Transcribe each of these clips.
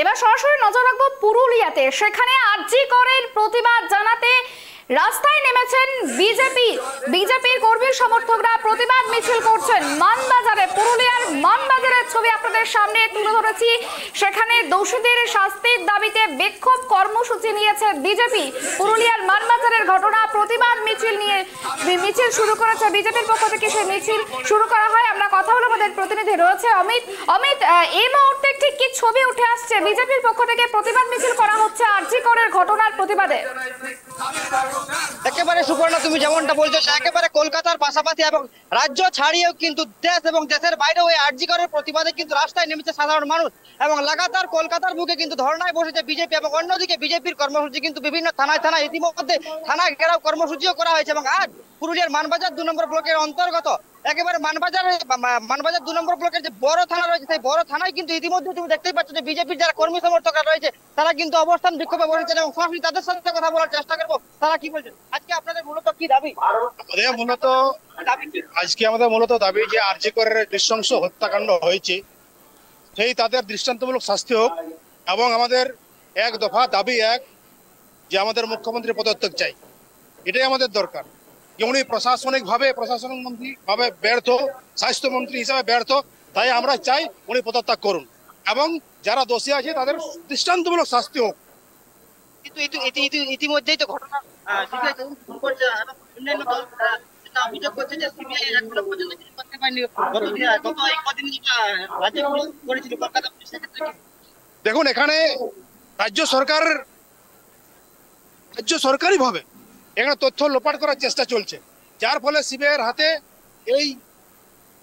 এবার সরাসরি নজর রাখবো পুরুলিয়াতে। সেখানে আরজি করের প্রতিবাদ জানাতে রাস্তায় নেমেছেন বিজেপির কর্মী সমর্থকরা, প্রতিবাদ মিছিল করছেন মানবাজারে। পুরুলিয়ার মানবাজারের ছবি আপনাদের সামনে তুলে ধরেছি। সেখানে দোষীদের শাস্তির দাবিতে বিক্ষোভ কর্মসূচি নিয়েছে বিজেপি। পুরুলিয়ার মানবাজারের ঘটনা, প্রতিবাদ মিছিল নিয়ে মিছিল শুরু করেছে বিজেপির পক্ষ থেকে। সেই মিছিল শুরু করা হয়। আমরা কথা বলে আমাদের প্রতিনিধি রয়েছে অমিত, এই মুহূর্তে ঠিক কি ছবি উঠে আসছে? বিজেপির পক্ষ থেকে প্রতিবাদ মিছিল করা হচ্ছে আরজি করের ঘটনার প্রতিবাদে। একেবারে সুপর্ণা, তুমি যেমনটা বলছো একেবারে কলকাতার পাশাপাশি এবং রাজ্য ছাড়িয়েও কিন্তু দেশ এবং দেশের বাইরেও এই আরজি করের প্রতিবাদে কিন্তু রাস্তায় নেমেছে সাধারণ মানুষ এবং লাগাতার কলকাতার বুকে কিন্তু ধর্নায় বসেছে বিজেপি। এবং অন্যদিকে বিজেপির কর্মসূচি কিন্তু বিভিন্ন থানায় ইতিমধ্যে থানা ঘেরাও কর্মসূচিও করা হয়েছে। এবং আজ পুরুলিয়ার মানবাজার 2 নম্বর ব্লকের অন্তর্গত একেবারে মানবাজার 2 নম্বর ব্লকের যে বড় থানা রয়েছে সেই বড় থানায় কিন্তু ইতিমধ্যে তুমি দেখতেই পাচ্ছ যে বিজেপির যারা কর্মী সমর্থকরা রয়েছে তারা কিন্তু অবস্থান বিক্ষোভে বসেছেন এবং সরাসরি তাদের সাথে কথা বলার চেষ্টা করবো তারা কি বলছেন। আজকে আপনাদের মূলত কি দাবি? আমাদের মূলত দাবি যে আরজি করের নৃশংস হত্যাকাণ্ড হয়েছে সেই তাদের দৃষ্টান্তমূলক শাস্তি হোক এবং আমাদের এক দফা দাবি যে আমাদের মুখ্যমন্ত্রী পদত্যাগ চাই। এটাই আমাদের দরকার। উনি প্রশাসনিক মন্ত্রী ভাবে ব্যর্থ, স্বাস্থ্যমন্ত্রী হিসাবে ব্যর্থ, তাই আমরা চাই উনি পদত্যাগ করুন এবং যারা দোষী আছে তাদের দৃষ্টান্তমূলক শাস্তি হোক। কিন্তু ইতিমধ্যেই তো ঘটনা অভিযোগ করছে যে সিবিআই এখনো পর্যন্ত কিছু করতে পারেনি। দেখুন, এখানে রাজ্য সরকারি ভাবে এখানে তথ্য লোপাট করার চেষ্টা চলছে, যার ফলে সিবিআইয়ের হাতে এই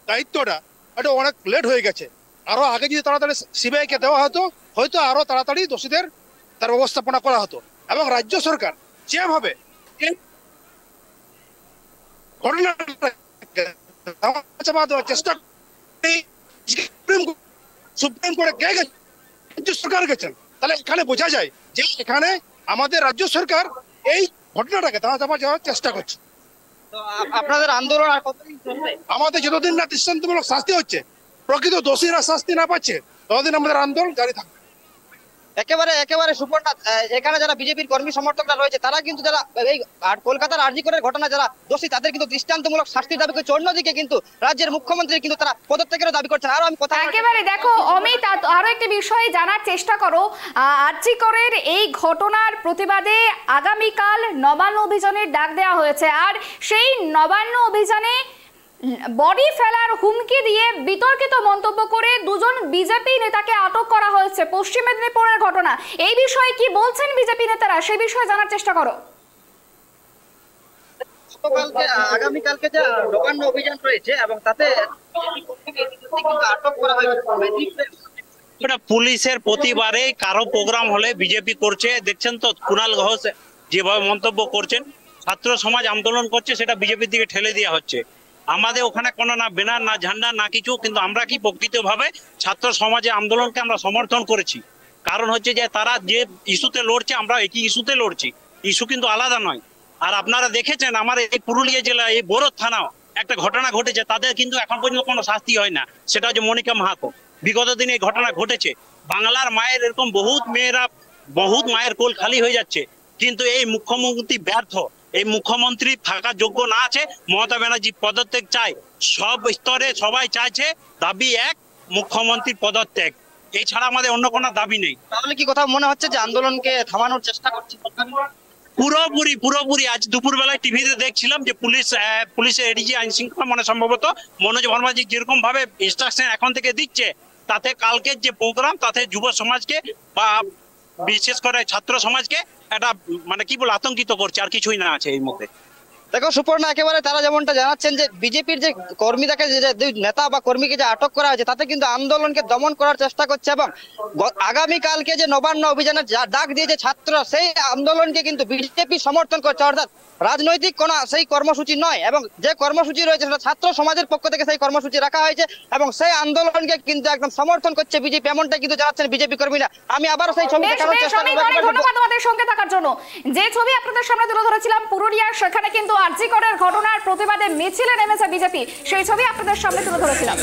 দায়িত্বটা এটা অনেক লেট হয়ে গেছে। আরো আগে যদি তাড়াতাড়ি সিবিআইকে দেওয়া হতো হয়তো আরো তাড়াতাড়ি দোষীদের তার ব্যবস্থাপনা করা হতো। এবং রাজ্য সরকার যেভাবে দেওয়ার চেষ্টা সুপ্রিম কোর্টে গেছেন, রাজ্য সরকার গেছেন, তাহলে এখানে বোঝা যায় যে এখানে আমাদের রাজ্য সরকার এই ঘটনাটাকে ধামা যাওয়ার চেষ্টা করছে। আপনাদের আন্দোলন আর কতদিন চলবে? আমাদের যতদিন না দৃষ্টান্তমূলক শাস্তি হচ্ছে, প্রকৃত দোষীরা শাস্তি না পাচ্ছে, ততদিন আমাদের আন্দোলন জারি থাকবে। একেবারে সুপর্ণা, এখানে যারা বিজেপির কর্মী সমর্থকরা রয়েছে তারা কিন্তু যারা এই কলকাতার আরজি করের ঘটনা যারা দোষী তাদের কিন্তু দৃষ্টান্তমূলক শাস্তির দাবি করছে। অন্যদিকে কিন্তু রাজ্যের মুখ্যমন্ত্রী কিন্তু তারা পদত্যাগেরও দাবি করছেন। আরো আমি কথা একেবারে দেখো অমিত, আরো একটি বিষয় জানার চেষ্টা করো। আরজি করের এই ঘটনার প্রতিবাদে আগামীকাল নবান্ন অভিযানের ডাক দেওয়া হয়েছে, আর সেই নবান্ন অভিযানে বডি ফেলার হুমকি দিয়ে বিতর্কিত মন্তব্য করে 2 জন বিজেপি নেতাকে আটক করা হয়েছে। পশ্চিম মেদিনীপুরের ঘটনা, এই বিষয়ে কি বলছেন বিজেপি নেতারা সেই বিষয়ে জানার চেষ্টা করো। আগামীকালকে যে নবান্ন অভিযান রয়েছে এবং তাতে আটক করা হয়েছে। পুলিশের প্রতিবারে কারো প্রোগ্রাম হলে বিজেপি করছে, দেখছেন তো কুণাল ঘোষ যেভাবে মন্তব্য করছেন, ছাত্র সমাজ আন্দোলন করছে সেটা বিজেপির দিকে ঠেলে দেওয়া হচ্ছে। আমাদের ওখানে কোনো না ব্যানার না ঝান্ডা না কিছু, কিন্তু আমরা কি প্রকৃতভাবে ছাত্র সমাজে আন্দোলনকে আমরা সমর্থন করেছি। কারণ হচ্ছে যে তারা যে ইস্যুতে লড়ছে আমরা একই ইস্যুতে লড়ছি, ইস্যু কিন্তু আলাদা নয়। আর আপনারা দেখেছেন আমার এই পুরুলিয়া জেলায় এই বড় থানাও একটা ঘটনা ঘটেছে, তাদের কিন্তু এখন পর্যন্ত কোনো শাস্তি হয় না। সেটা হচ্ছে মনিকা মাহাতো। বিগত দিনে এই ঘটনা ঘটেছে। বাংলার মায়ের এরকম বহুত মায়ের কোল খালি হয়ে যাচ্ছে, কিন্তু এই মুখ্যমন্ত্রী ব্যর্থ। এই মুখ্যমন্ত্রী থাকার যোগ্য না আছে। মমতা ব্যানার্জি পদত্যাগ চাই, সব স্তরে সবাই চাইছে। দাবি এক, মুখ্যমন্ত্রীর পদত্যাগ, এছাড়া আমাদের অন্য কোনো দাবি নেই। তাহলে কি কথা মনে হচ্ছে যে আন্দোলনকে থামানোর চেষ্টা করছে? পুরোপুরি আজ দুপুর বেলায় টিভিতে দেখছিলাম যে পুলিশের এডিজি আইন শৃঙ্খলা সম্ভবত মনোজ ভার্মাজি যেরকম ভাবে ইনস্ট্রাকশন এখন থেকে দিচ্ছে, তাতে কালকের যে প্রোগ্রাম তাতে যুব সমাজকে বা বিশেষ করে ছাত্র সমাজকে একটা আতঙ্কিত করছে, আর কিছুই না আছে এই মধ্যে। দেখো সুপর্ণা, একেবারে তারা যেমনটা জানাচ্ছেন যে বিজেপির যে কর্মীদেরকে যে নেতা বা কর্মীকে যে আটক করা হয়েছে তাতে কিন্তু আন্দোলনকে দমন করার চেষ্টা করছে। এবং আগামীকালকে যে নবান্ন অভিযানের ডাক দিয়েছে ছাত্ররা, সেই আন্দোলনকে কিন্তু বিজেপি সমর্থন করছে। অর্থাৎ রাজনৈতিক কোন সেই কর্মসূচি নয়, এবং যে কর্মসূচি রয়েছে সেটা ছাত্র সমাজের পক্ষ থেকে সেই কর্মসূচি রাখা হয়েছে এবং সেই আন্দোলনকে কিন্তু একদম সমর্থন করছে বিজেপি, এমনটা কিন্তু জানাচ্ছেন বিজেপি কর্মীরা। আমি আবার সেই ছবি দেখানোর চেষ্টা করব। ধন্যবাদ আমাদের সঙ্গে থাকার জন্য। যে ছবি আপনাদের সামনে তুলে ধরেছিলাম পুরুলিয়ার, সেখানে কিন্তু আরজি করের ঘটনার প্রতিবাদে মিছিলে নেমেছে বিজেপি, সেই ছবি আপনাদের সামনে তুলে ধরেছিলাম।